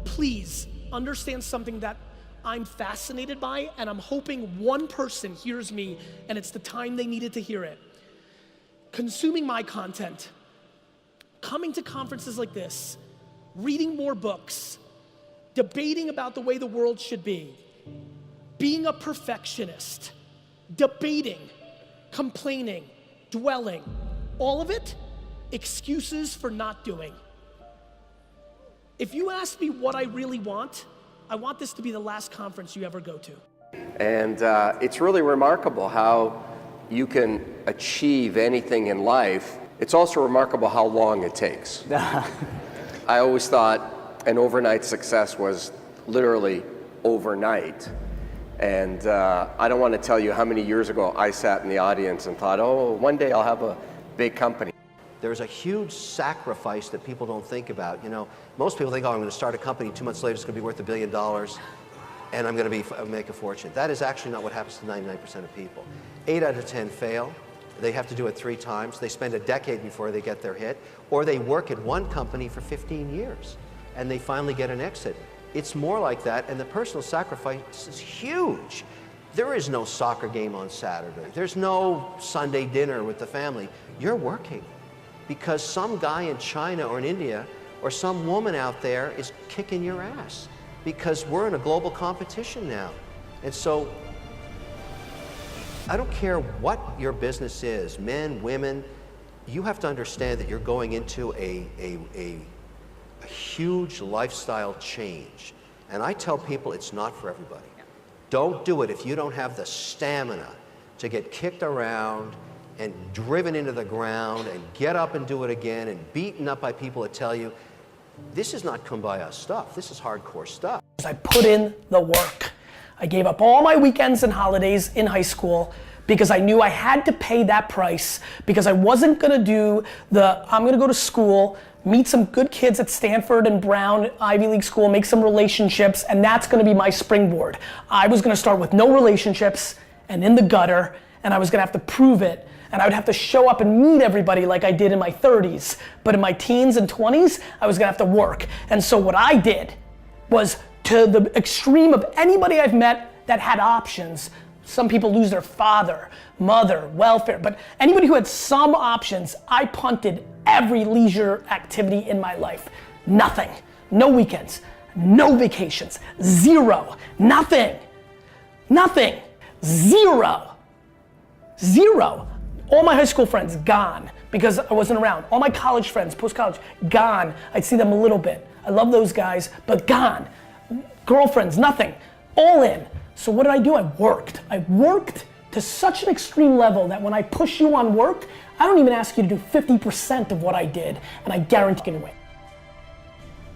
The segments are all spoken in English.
please understand something that I'm fascinated by, and I'm hoping one person hears me and it's the time they needed to hear it. Consuming my content, coming to conferences like this, reading more books, debating about the way the world should be, being a perfectionist, debating, complaining, dwelling, all of it, excuses for not doing. If you ask me what I really want, I want this to be the last conference you ever go to. And it's really remarkable how you can achieve anything in life. It's also remarkable how long it takes. I always thought an overnight success was literally overnight. And I don't want to tell you how many years ago I sat in the audience and thought, oh, one day I'll have a big company. There's a huge sacrifice that people don't think about. You know, most people think, oh, I'm going to start a company, 2 months later it's going to be worth $1 billion, and I'm going to make a fortune. That is actually not what happens to 99% of people. 8 out of 10 fail. They have to do it 3 times. They spend a decade before they get their hit, or they work at one company for 15 years, and they finally get an exit. It's more like that, and the personal sacrifice is huge. There is no soccer game on Saturday. There's no Sunday dinner with the family. You're working because some guy in China or in India or some woman out there is kicking your ass, because we're in a global competition now. And so I don't care what your business is, men, women, you have to understand that you're going into a huge lifestyle change. And I tell people it's not for everybody. Don't do it if you don't have the stamina to get kicked around and driven into the ground and get up and do it again and beaten up by people that tell you, this is not kumbaya stuff, this is hardcore stuff. I put in the work. I gave up all my weekends and holidays in high school because I knew I had to pay that price, because I wasn't gonna do I'm gonna go to school, meet some good kids at Stanford and Brown, Ivy League school, make some relationships, and that's gonna be my springboard. I was gonna start with no relationships and in the gutter, and I was gonna have to prove it, and I would have to show up and meet everybody like I did in my 30s. But in my teens and 20s, I was gonna have to work. And so what I did was, to the extreme of anybody I've met that had options. Some people lose their father, mother, welfare, but anybody who had some options, I punted every leisure activity in my life. Nothing. No weekends, no vacations, zero, nothing, nothing, zero, zero. All my high school friends, gone, because I wasn't around. All my college friends, post-college, gone. I'd see them a little bit. I love those guys, but gone. Girlfriends, nothing, all in. So what did I do? I worked. I worked to such an extreme level that when I push you on work, I don't even ask you to do 50% of what I did, and I guarantee you win.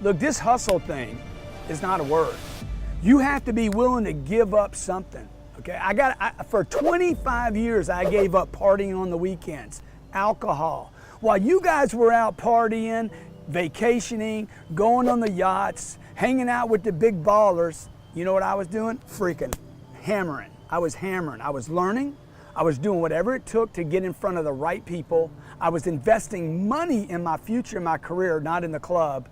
Look, this hustle thing is not a word. You have to be willing to give up something. Okay, for 25 years, I gave up partying on the weekends, alcohol. While you guys were out partying, vacationing, going on the yachts, hanging out with the big ballers, you know what I was doing? Freaking hammering. I was hammering. I was learning. I was doing whatever it took to get in front of the right people. I was investing money in my future, my career, not in the club.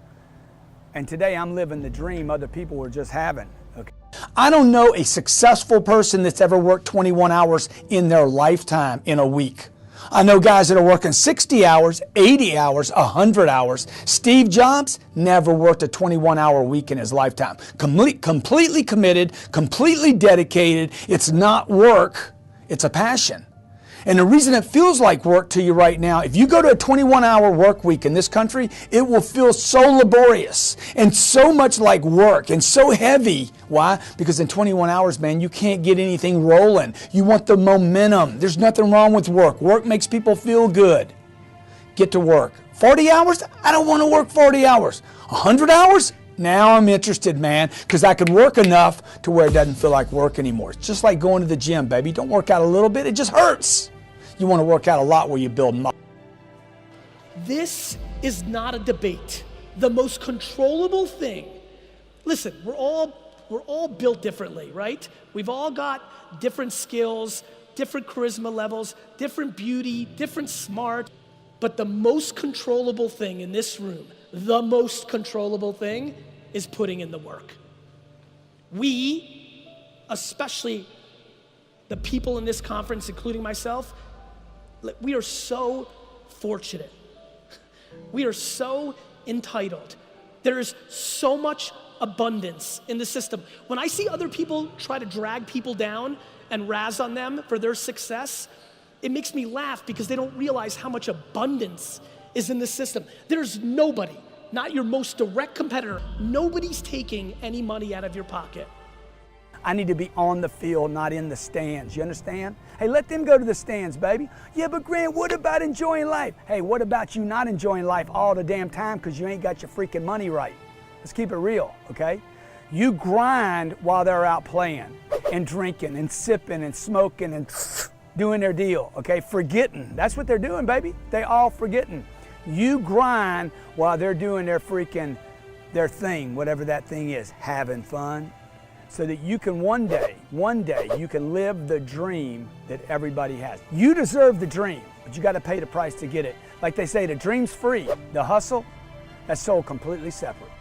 And today I'm living the dream other people were just having. Okay. I don't know a successful person that's ever worked 21 hours in their lifetime in a week. I know guys that are working 60 hours, 80 hours, 100 hours. Steve Jobs never worked a 21-hour week in his lifetime. Completely committed, completely dedicated. It's not work, it's a passion. And the reason it feels like work to you right now, if you go to a 21-hour work week in this country, it will feel so laborious and so much like work and so heavy. Why? Because in 21 hours, man, you can't get anything rolling. You want the momentum. There's nothing wrong with work. Work makes people feel good. Get to work. 40 hours? I don't want to work 40 hours. 100 hours? Now I'm interested, man, because I could work enough to where it doesn't feel like work anymore. It's just like going to the gym, baby. Don't work out a little bit, it just hurts. You want to work out a lot where you build muscle. This is not a debate. The most controllable thing, listen, we're all built differently, right? We've all got different skills, different charisma levels, different beauty, different smart, but the most controllable thing in this room, the most controllable thing is putting in the work. We, especially the people in this conference, including myself, we are so fortunate. We are so entitled. There is so much abundance in the system. When I see other people try to drag people down and razz on them for their success, it makes me laugh because they don't realize how much abundance is in the system. There's nobody, not your most direct competitor, nobody's taking any money out of your pocket. I need to be on the field, not in the stands. You understand? Hey, let them go to the stands, baby. Yeah, but Grant, what about enjoying life? Hey, what about you not enjoying life all the damn time because you ain't got your freaking money right? Let's keep it real, okay? You grind while they're out playing and drinking and sipping and smoking and doing their deal, okay? Forgetting. That's what they're doing, baby. They all forgetting. You grind while they're doing their thing, whatever that thing is, having fun, so that you can one day, you can live the dream that everybody has. You deserve the dream, but you got to pay the price to get it. Like they say, the dream's free. The hustle, that's sold completely separate.